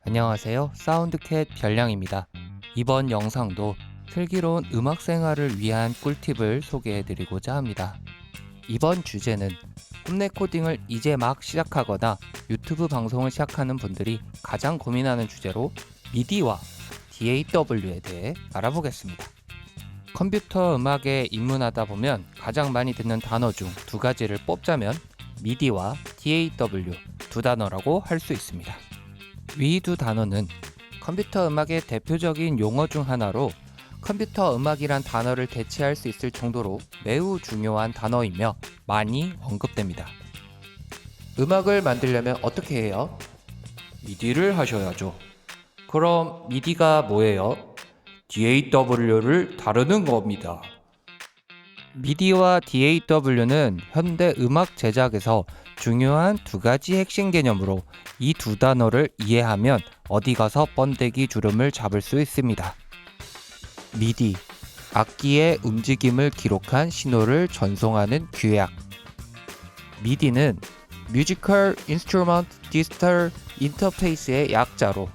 안녕하세요. 사운드캣 별량입니다. 이번 영상도 슬기로운 음악 생활을 위한 꿀팁을 소개해드리고자 합니다. 이번 주제는 홈레코딩을 이제 막 시작하거나 유튜브 방송을 시작하는 분들이 가장 고민하는 주제로 미디와 DAW에 대해 알아보겠습니다. 컴퓨터 음악에 입문하다 보면 가장 많이 듣는 단어 중 두 가지를 뽑자면 미디와 DAW 두 단어라고 할 수 있습니다. 위 두 단어는 컴퓨터 음악의 대표적인 용어 중 하나로 컴퓨터 음악이란 단어를 대체할 수 있을 정도로 매우 중요한 단어이며 많이 언급됩니다. 음악을 만들려면 어떻게 해요? 미디를 하셔야죠. 그럼 미디가 뭐예요? DAW를 다루는 겁니다. 미디와 DAW는 현대 음악 제작에서 중요한 두 가지 핵심 개념으로 이 두 단어를 이해하면 어디 가서 번데기 주름을 잡을 수 있습니다. 미디, 악기의 움직임을 기록한 신호를 전송하는 규약. 미디는 Musical Instrument Digital Interface의 약자로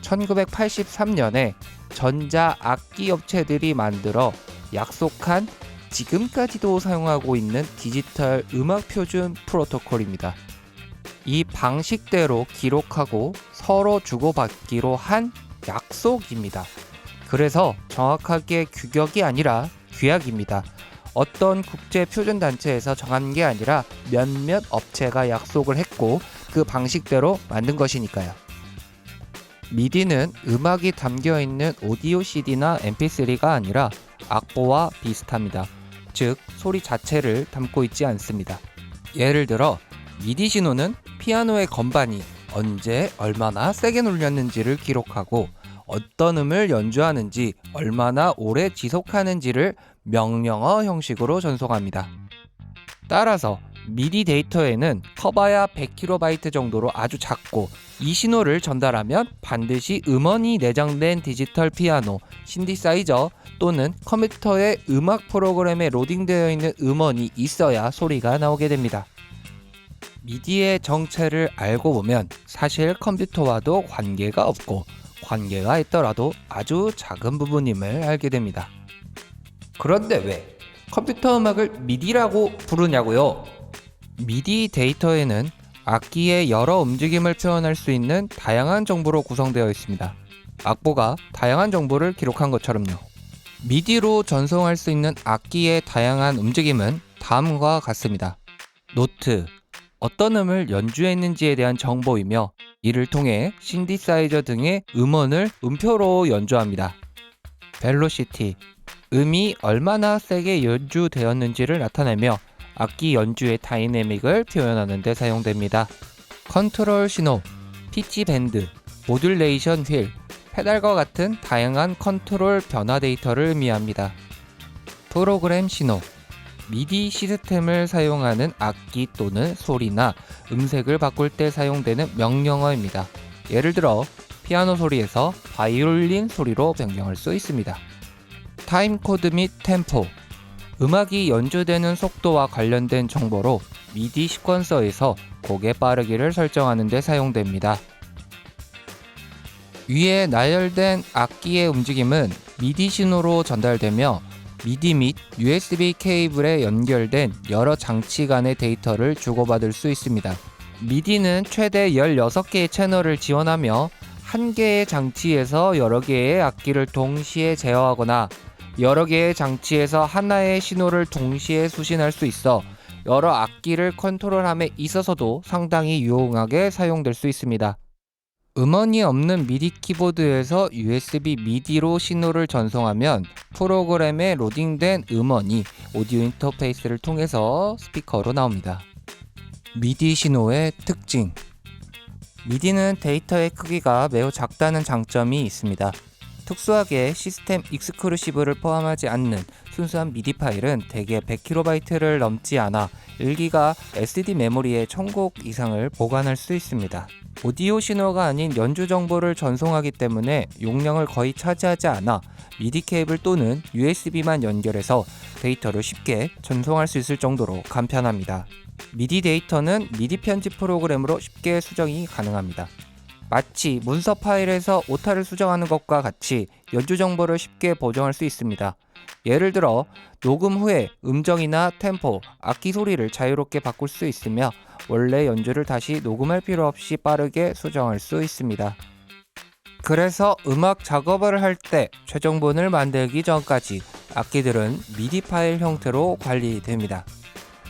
1983년에 전자 악기 업체들이 만들어 약속한 지금까지도 사용하고 있는 디지털 음악 표준 프로토콜입니다. 이 방식대로 기록하고 서로 주고받기로 한 약속입니다. 그래서 정확하게 규격이 아니라 규약입니다. 어떤 국제 표준 단체에서 정한 게 아니라 몇몇 업체가 약속을 했고 그 방식대로 만든 것이니까요. 미디는 음악이 담겨있는 오디오 CD나 MP3가 아니라 악보와 비슷합니다. 즉, 소리 자체를 담고 있지 않습니다. 예를 들어 미디 신호는 피아노의 건반이 언제 얼마나 세게 눌렸는지를 기록하고 어떤 음을 연주하는지 얼마나 오래 지속하는지를 명령어 형식으로 전송합니다. 따라서 미디 데이터에는 커봐야 100KB 정도로 아주 작고 이 신호를 전달하면 반드시 음원이 내장된 디지털 피아노, 신디사이저 또는 컴퓨터의 음악 프로그램에 로딩되어 있는 음원이 있어야 소리가 나오게 됩니다. 미디의 정체를 알고 보면 사실 컴퓨터와도 관계가 없고 관계가 있더라도 아주 작은 부분임을 알게 됩니다. 그런데 왜 컴퓨터 음악을 미디라고 부르냐고요? 미디 데이터에는 악기의 여러 움직임을 표현할 수 있는 다양한 정보로 구성되어 있습니다. 악보가 다양한 정보를 기록한 것처럼요. 미디로 전송할 수 있는 악기의 다양한 움직임은 다음과 같습니다. 노트, 어떤 음을 연주했는지에 대한 정보이며 이를 통해 신디사이저 등의 음원을 음표로 연주합니다. 벨로시티, 음이 얼마나 세게 연주되었는지를 나타내며 악기 연주의 다이내믹을 표현하는 데 사용됩니다. 컨트롤 신호, 피치 밴드, 모듈레이션 휠, 페달과 같은 다양한 컨트롤 변화 데이터를 의미합니다. 프로그램 신호, 미디 시스템을 사용하는 악기 또는 소리나 음색을 바꿀 때 사용되는 명령어입니다. 예를 들어 피아노 소리에서 바이올린 소리로 변경할 수 있습니다. 타임 코드 및 템포, 음악이 연주되는 속도와 관련된 정보로 미디 시퀀서에서 곡의 빠르기를 설정하는 데 사용됩니다. 위에 나열된 악기의 움직임은 미디 신호로 전달되며 미디 및 USB 케이블에 연결된 여러 장치 간의 데이터를 주고받을 수 있습니다. 미디는 최대 16개의 채널을 지원하며 한 개의 장치에서 여러 개의 악기를 동시에 제어하거나 여러 개의 장치에서 하나의 신호를 동시에 수신할 수 있어 여러 악기를 컨트롤함에 있어서도 상당히 유용하게 사용될 수 있습니다. 음원이 없는 미디 키보드에서 USB 미디로 신호를 전송하면 프로그램에 로딩된 음원이 오디오 인터페이스를 통해서 스피커로 나옵니다. 미디 신호의 특징. 미디는 데이터의 크기가 매우 작다는 장점이 있습니다. 특수하게 시스템 익스크루시브를 포함하지 않는 순수한 미디 파일은 대개 100KB를 넘지 않아 1기가 SD 메모리에 1000곡 이상을 보관할 수 있습니다. 오디오 신호가 아닌 연주 정보를 전송하기 때문에 용량을 거의 차지하지 않아 미디 케이블 또는 USB만 연결해서 데이터를 쉽게 전송할 수 있을 정도로 간편합니다. 미디 데이터는 미디 편집 프로그램으로 쉽게 수정이 가능합니다. 마치 문서 파일에서 오타를 수정하는 것과 같이 연주 정보를 쉽게 보정할 수 있습니다. 예를 들어 녹음 후에 음정이나 템포, 악기 소리를 자유롭게 바꿀 수 있으며 원래 연주를 다시 녹음할 필요 없이 빠르게 수정할 수 있습니다. 그래서 음악 작업을 할 때 최종본을 만들기 전까지 악기들은 미디 파일 형태로 관리됩니다.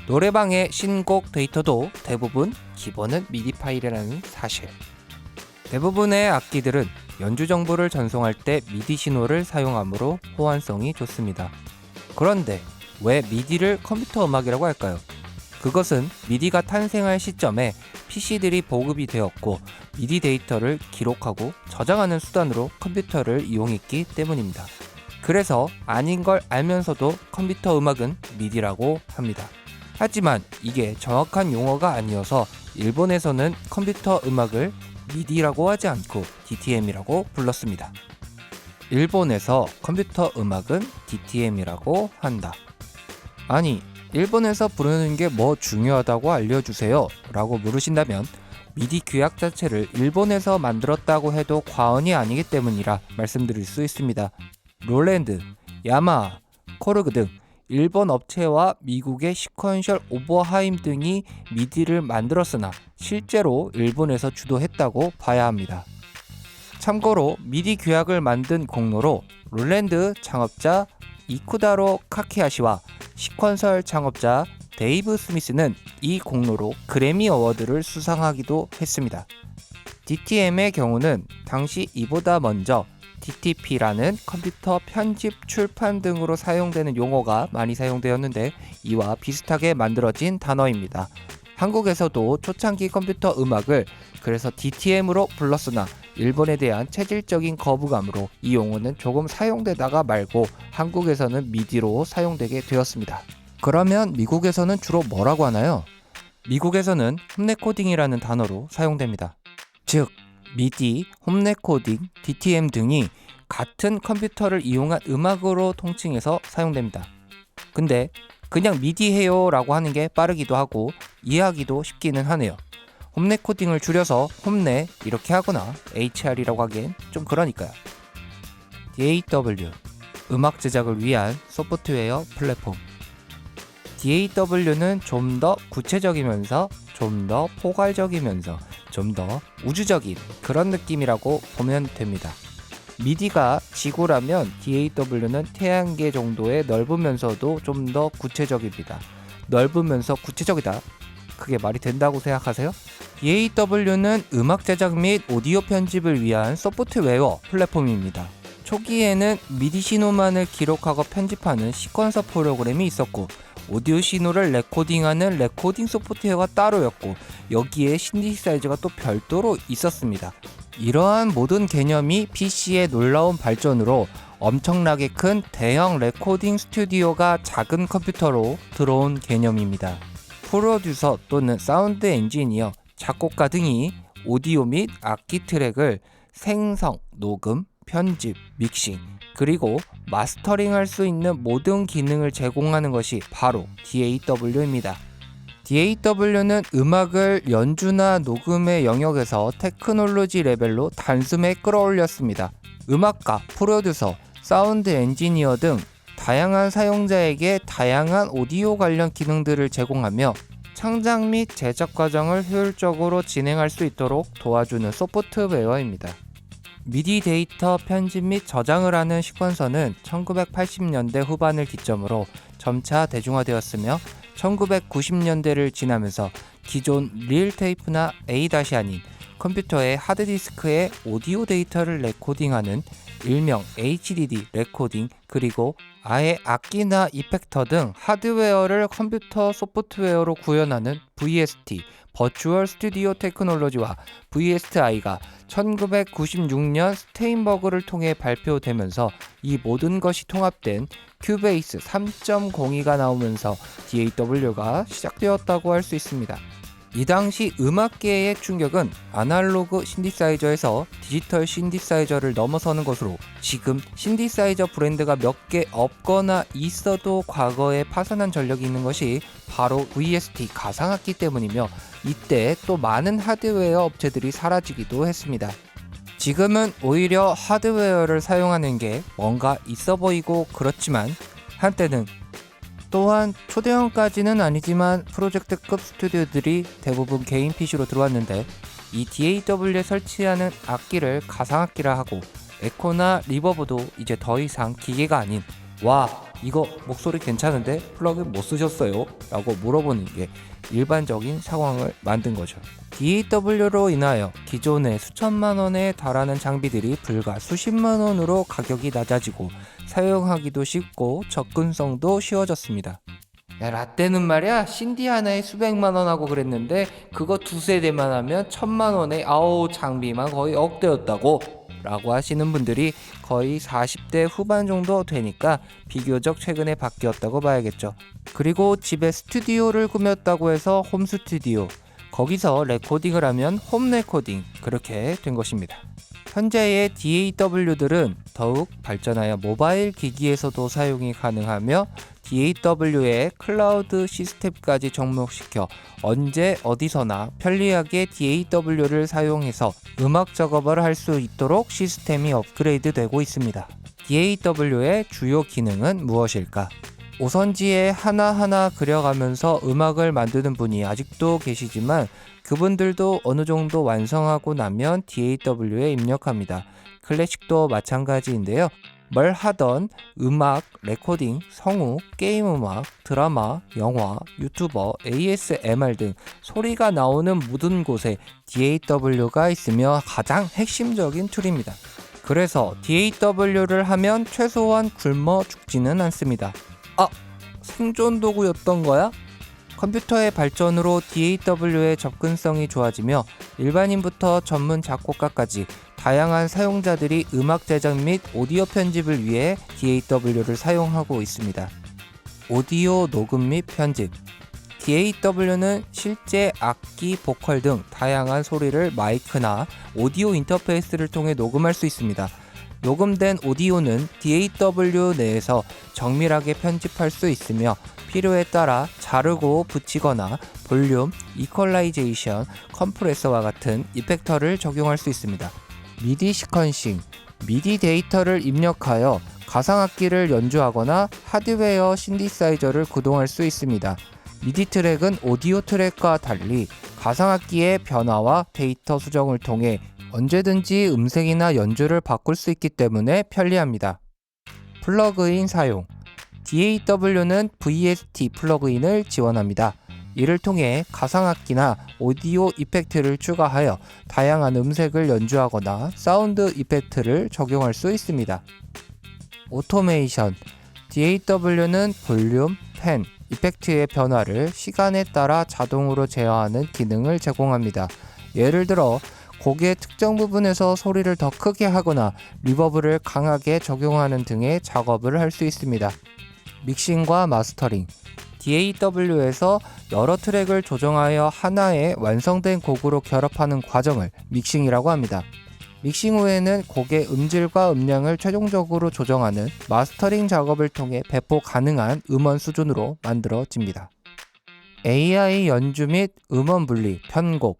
노래방의 신곡 데이터도 대부분 기본은 미디 파일이라는 사실. 대부분의 악기들은 연주 정보를 전송할 때 미디 신호를 사용하므로 호환성이 좋습니다. 그런데 왜 미디를 컴퓨터 음악이라고 할까요? 그것은 미디가 탄생할 시점에 PC들이 보급이 되었고 미디 데이터를 기록하고 저장하는 수단으로 컴퓨터를 이용했기 때문입니다. 그래서 아닌 걸 알면서도 컴퓨터 음악은 미디라고 합니다. 하지만 이게 정확한 용어가 아니어서 일본에서는 컴퓨터 음악을 미디라고 하지 않고 DTM이라고 불렀습니다. 일본에서 컴퓨터 음악은 DTM이라고 한다. 아니, 일본에서 부르는 게 뭐 중요하다고 알려주세요 라고 물으신다면 미디 규약 자체를 일본에서 만들었다고 해도 과언이 아니기 때문이라 말씀드릴 수 있습니다. 롤랜드, 야마하, 코르그 등 일본 업체와 미국의 시퀀셜 오버하임 등이 미디를 만들었으나 실제로 일본에서 주도했다고 봐야 합니다. 참고로 미디 규약을 만든 공로로 롤랜드 창업자 이쿠다로 카케하시와 시퀀셜 창업자 데이브 스미스는 이 공로로 그래미 어워드를 수상하기도 했습니다. DTM의 경우는 당시 이보다 먼저 DTP라는 컴퓨터 편집, 출판 등으로 사용되는 용어가 많이 사용되었는데 이와 비슷하게 만들어진 단어입니다. 한국에서도 초창기 컴퓨터 음악을 그래서 DTM으로 불렀으나 일본에 대한 체질적인 거부감으로 이 용어는 조금 사용되다가 말고 한국에서는 미디로 사용되게 되었습니다. 그러면 미국에서는 주로 뭐라고 하나요? 미국에서는 홈레코딩이라는 단어로 사용됩니다. 즉 미디, 홈레코딩, DTM 등이 같은 컴퓨터를 이용한 음악으로 통칭해서 사용됩니다. 근데 그냥 미디 해요 라고 하는 게 빠르기도 하고 이해하기도 쉽기는 하네요. 홈레코딩을 줄여서 홈레 이렇게 하거나 HR이라고 하기엔 좀 그러니까요. DAW, 음악 제작을 위한 소프트웨어 플랫폼. DAW는 좀 더 구체적이면서 좀 더 포괄적이면서 좀 더 우주적인 그런 느낌이라고 보면 됩니다. 미디가 지구라면 DAW는 태양계 정도의 넓으면서도 좀 더 구체적입니다. 넓으면서 구체적이다. 그게 말이 된다고 생각하세요? DAW는 음악 제작 및 오디오 편집을 위한 소프트웨어 플랫폼입니다. 초기에는 미디 신호만을 기록하고 편집하는 시퀀서 프로그램이 있었고 오디오 신호를 레코딩하는 레코딩 소프트웨어가 따로였고 여기에 신디사이저가 또 별도로 있었습니다. 이러한 모든 개념이 PC의 놀라운 발전으로 엄청나게 큰 대형 레코딩 스튜디오가 작은 컴퓨터로 들어온 개념입니다. 프로듀서 또는 사운드 엔지니어, 작곡가 등이 오디오 및 악기 트랙을 생성, 녹음, 편집, 믹싱, 그리고 마스터링할 수 있는 모든 기능을 제공하는 것이 바로 DAW입니다. DAW는 음악을 연주나 녹음의 영역에서 테크놀로지 레벨로 단숨에 끌어올렸습니다. 음악가, 프로듀서, 사운드 엔지니어 등 다양한 사용자에게 다양한 오디오 관련 기능들을 제공하며 창작 및 제작 과정을 효율적으로 진행할 수 있도록 도와주는 소프트웨어입니다. 미디 데이터 편집 및 저장을 하는 시퀀서는 1980년대 후반을 기점으로 점차 대중화되었으며 1990년대를 지나면서 기존 릴테이프나 A- 아닌 컴퓨터의 하드디스크에 오디오 데이터를 레코딩하는 일명 HDD 레코딩, 그리고 아예 악기나 이펙터 등 하드웨어를 컴퓨터 소프트웨어로 구현하는 VST 버추얼 스튜디오 테크놀로지와 VSTi가 1996년 스테인버그를 통해 발표되면서 이 모든 것이 통합된 큐베이스 3.02가 나오면서 DAW가 시작되었다고 할 수 있습니다. 이 당시 음악계의 충격은 아날로그 신디사이저에서 디지털 신디사이저를 넘어서는 것으로, 지금 신디사이저 브랜드가 몇 개 없거나 있어도 과거에 파산한 전력이 있는 것이 바로 VST 가상악기 때문이며, 이때 또 많은 하드웨어 업체들이 사라지기도 했습니다. 지금은 오히려 하드웨어를 사용하는 게 뭔가 있어 보이고 그렇지만, 한때는 또한 초대형까지는 아니지만 프로젝트급 스튜디오들이 대부분 개인 PC로 들어왔는데, 이 DAW에 설치하는 악기를 가상악기라 하고, 에코나 리버브도 이제 더 이상 기계가 아닌 "와, 이거 목소리 괜찮은데 플러그인 못 쓰셨어요? 라고 물어보는 게 일반적인 상황을 만든 거죠. DAW로 인하여 기존의 수천만 원에 달하는 장비들이 불과 수십만 원으로 가격이 낮아지고 사용하기도 쉽고 접근성도 쉬워졌습니다. 야, 라떼는 말이야 신디 하나에 수백만 원 하고 그랬는데 그거 두세 대만 하면 1,000만 원에 아우 장비만 거의 억대였다고 라고 하시는 분들이 거의 40대 후반 정도 되니까 비교적 최근에 바뀌었다고 봐야겠죠. 그리고 집에 스튜디오를 꾸몄다고 해서 홈 스튜디오, 거기서 레코딩을 하면 홈 레코딩, 그렇게 된 것입니다. 현재의 DAW들은 더욱 발전하여 모바일 기기에서도 사용이 가능하며 DAW의 클라우드 시스템까지 접목시켜 언제 어디서나 편리하게 DAW를 사용해서 음악 작업을 할 수 있도록 시스템이 업그레이드 되고 있습니다. DAW의 주요 기능은 무엇일까? 오선지에 하나하나 그려가면서 음악을 만드는 분이 아직도 계시지만, 그분들도 어느 정도 완성하고 나면 DAW에 입력합니다. 클래식도 마찬가지인데요. 뭘 하던 음악, 레코딩, 성우, 게임 음악, 드라마, 영화, 유튜버, ASMR 등 소리가 나오는 모든 곳에 DAW가 있으며 가장 핵심적인 툴입니다. 그래서 DAW를 하면 최소한 굶어 죽지는 않습니다. 아, 생존 도구였던 거야? 컴퓨터의 발전으로 DAW의 접근성이 좋아지며 일반인부터 전문 작곡가까지 다양한 사용자들이 음악 제작 및 오디오 편집을 위해 DAW를 사용하고 있습니다. 오디오 녹음 및 편집. DAW는 실제 악기, 보컬 등 다양한 소리를 마이크나 오디오 인터페이스를 통해 녹음할 수 있습니다. 녹음된 오디오는 DAW 내에서 정밀하게 편집할 수 있으며 필요에 따라 자르고 붙이거나 볼륨, 이퀄라이제이션, 컴프레서와 같은 이펙터를 적용할 수 있습니다. 미디 시퀀싱, 미디 데이터를 입력하여 가상악기를 연주하거나 하드웨어 신디사이저를 구동할 수 있습니다. 미디 트랙은 오디오 트랙과 달리 가상악기의 변화와 데이터 수정을 통해 언제든지 음색이나 연주를 바꿀 수 있기 때문에 편리합니다. 플러그인 사용. DAW는 VST 플러그인을 지원합니다. 이를 통해 가상악기나 오디오 이펙트를 추가하여 다양한 음색을 연주하거나 사운드 이펙트를 적용할 수 있습니다. 오토메이션. DAW는 볼륨, 팬, 이펙트의 변화를 시간에 따라 자동으로 제어하는 기능을 제공합니다. 예를 들어 곡의 특정 부분에서 소리를 더 크게 하거나 리버브를 강하게 적용하는 등의 작업을 할 수 있습니다. 믹싱과 마스터링. DAW에서 여러 트랙을 조정하여 하나의 완성된 곡으로 결합하는 과정을 믹싱이라고 합니다. 믹싱 후에는 곡의 음질과 음량을 최종적으로 조정하는 마스터링 작업을 통해 배포 가능한 음원 수준으로 만들어집니다. AI 연주 및 음원 분리, 편곡.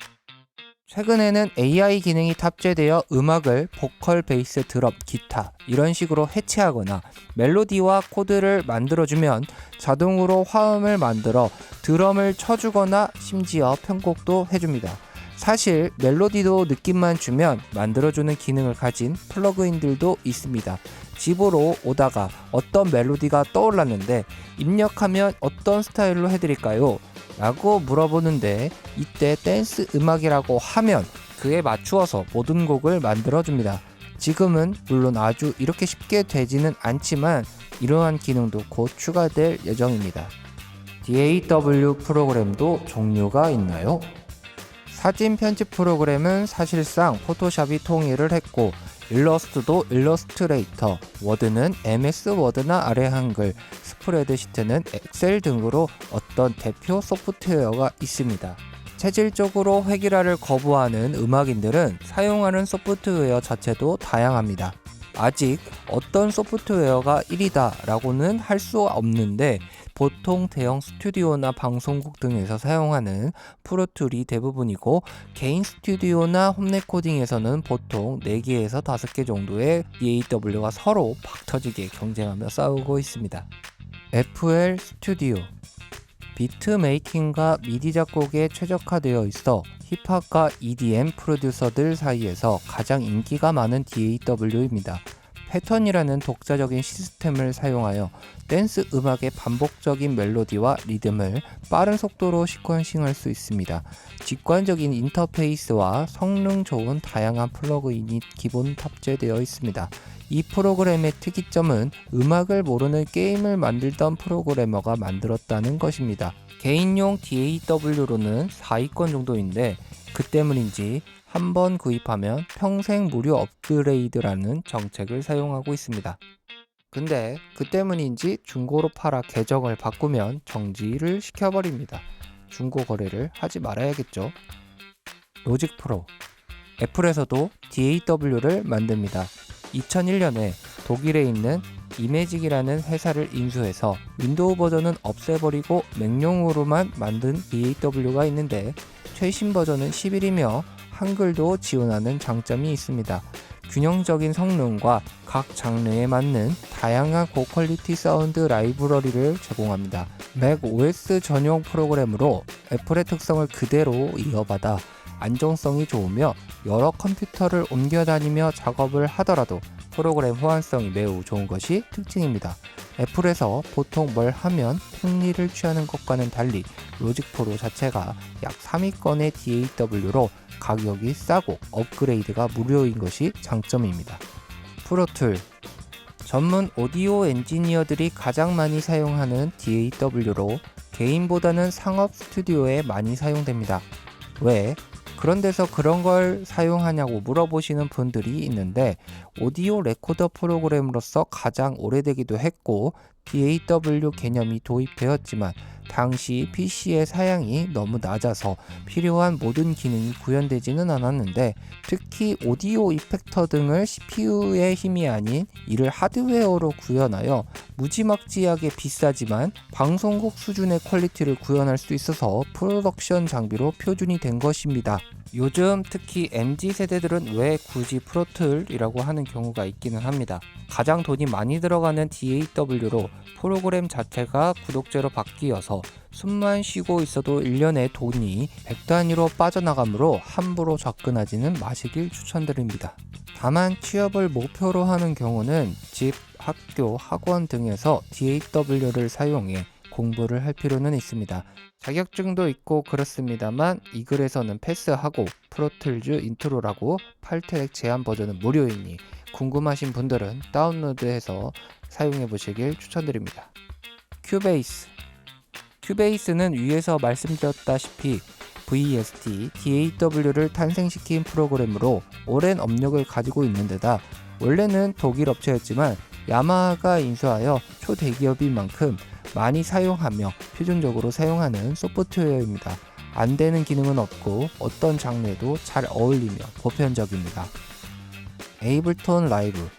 최근에는 AI 기능이 탑재되어 음악을 보컬, 베이스, 드럼, 기타 이런 식으로 해체하거나 멜로디와 코드를 만들어주면 자동으로 화음을 만들어 드럼을 쳐주거나 심지어 편곡도 해줍니다. 사실 멜로디도 느낌만 주면 만들어주는 기능을 가진 플러그인들도 있습니다. 집으로 오다가 어떤 멜로디가 떠올랐는데 입력하면 어떤 스타일로 해드릴까요? 라고 물어보는데, 이때 댄스 음악이라고 하면 그에 맞추어서 모든 곡을 만들어줍니다. 지금은 물론 아주 이렇게 쉽게 되지는 않지만 이러한 기능도 곧 추가될 예정입니다. DAW 프로그램도 종류가 있나요? 사진 편집 프로그램은 사실상 포토샵이 통일을 했고, 일러스트도 일러스트레이터, 워드는 MS 워드나 아래 한글, 스프레드시트는 엑셀 등으로 어떤 대표 소프트웨어가 있습니다. 체질적으로 획일화를 거부하는 음악인들은 사용하는 소프트웨어 자체도 다양합니다. 아직 어떤 소프트웨어가 1위다 라고는 할 수 없는데, 보통 대형 스튜디오나 방송국 등에서 사용하는 프로툴이 대부분이고, 개인 스튜디오나 홈 레코딩에서는 보통 4개에서 5개 정도의 DAW가 서로 박터지게 경쟁하며 싸우고 있습니다. FL 스튜디오, 비트 메이킹과 미디 작곡에 최적화되어 있어 힙합과 EDM 프로듀서들 사이에서 가장 인기가 많은 DAW입니다. 패턴이라는 독자적인 시스템을 사용하여 댄스 음악의 반복적인 멜로디와 리듬을 빠른 속도로 시퀀싱할 수 있습니다. 직관적인 인터페이스와 성능 좋은 다양한 플러그인이 기본 탑재되어 있습니다. 이 프로그램의 특이점은 음악을 모르는 게임을 만들던 프로그래머가 만들었다는 것입니다. 개인용 DAW로는 4위권 정도인데, 그 때문인지 한번 구입하면 평생 무료 업그레이드라는 정책을 사용하고 있습니다. 근데 그 때문인지 중고로 팔아 계정을 바꾸면 정지를 시켜버립니다. 중고 거래를 하지 말아야겠죠. 로직 프로, 애플에서도 DAW를 만듭니다. 2001년에 독일에 있는 이매직이라는 회사를 인수해서 윈도우 버전은 없애버리고 맥용으로만 만든 DAW가 있는데, 최신 버전은 11이며 한글도 지원하는 장점이 있습니다. 균형적인 성능과 각 장르에 맞는 다양한 고퀄리티 사운드 라이브러리를 제공합니다. 맥 OS 전용 프로그램으로 애플의 특성을 그대로 이어받아 안정성이 좋으며 여러 컴퓨터를 옮겨 다니며 작업을 하더라도 프로그램 호환성이 매우 좋은 것이 특징입니다. 애플에서 보통 뭘 하면 흥미를 취하는 것과는 달리 로직 프로 자체가 약 3위권의 DAW로 가격이 싸고 업그레이드가 무료인 것이 장점입니다. 프로툴, 전문 오디오 엔지니어들이 가장 많이 사용하는 DAW로 개인보다는 상업 스튜디오에 많이 사용됩니다. 왜? 그런 데서 그런 걸 사용하냐고 물어보시는 분들이 있는데, 오디오 레코더 프로그램으로서 가장 오래되기도 했고 DAW 개념이 도입되었지만 당시 PC의 사양이 너무 낮아서 필요한 모든 기능이 구현되지는 않았는데, 특히 오디오 이펙터 등을 CPU의 힘이 아닌 이를 하드웨어로 구현하여 무지막지하게 비싸지만 방송국 수준의 퀄리티를 구현할 수 있어서 프로덕션 장비로 표준이 된 것입니다. 요즘 특히 MZ세대들은 왜 굳이 프로툴이라고 하는 경우가 있기는 합니다. 가장 돈이 많이 들어가는 DAW로 프로그램 자체가 구독제로 바뀌어서 숨만 쉬고 있어도 1년에 돈이 100단위로 빠져나가므로 함부로 접근하지는 마시길 추천드립니다. 다만 취업을 목표로 하는 경우는 집, 학교, 학원 등에서 DAW를 사용해 공부를 할 필요는 있습니다. 자격증도 있고 그렇습니다만 이 글에서는 패스하고 프로툴즈 인트로라고 8트랙 제한 버전은 무료이니 궁금하신 분들은 다운로드해서 사용해 보시길 추천드립니다. 큐베이스, 큐베이스는 위에서 말씀드렸다시피 VST, DAW를 탄생시킨 프로그램으로 오랜 업력을 가지고 있는 데다 원래는 독일 업체였지만 야마하가 인수하여 초대기업인 만큼 많이 사용하며 표준적으로 사용하는 소프트웨어입니다. 안 되는 기능은 없고 어떤 장르에도 잘 어울리며 보편적입니다. 에이블톤 라이브,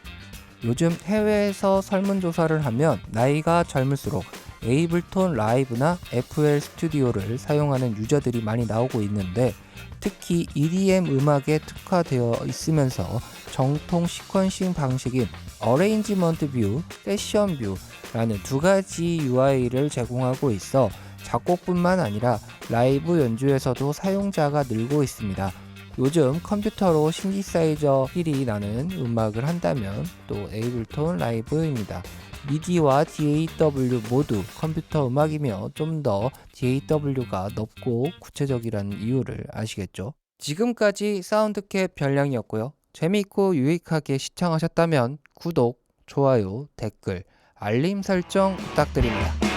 요즘 해외에서 설문조사를 하면 나이가 젊을수록 에이블톤 라이브나 FL 스튜디오를 사용하는 유저들이 많이 나오고 있는데, 특히 EDM 음악에 특화되어 있으면서 정통 시퀀싱 방식인 어레인지먼트 뷰, 세션 뷰라는 두 가지 UI를 제공하고 있어 작곡뿐만 아니라 라이브 연주에서도 사용자가 늘고 있습니다. 요즘 컴퓨터로 신디사이저 힐이 나는 음악을 한다면 또 에이블톤 라이브입니다. 미디와 DAW 모두 컴퓨터 음악이며 좀 더 DAW가 넓고 구체적이라는 이유를 아시겠죠? 지금까지 사운드캣 별량이었고요. 재미있고 유익하게 시청하셨다면 구독, 좋아요, 댓글, 알림 설정 부탁드립니다.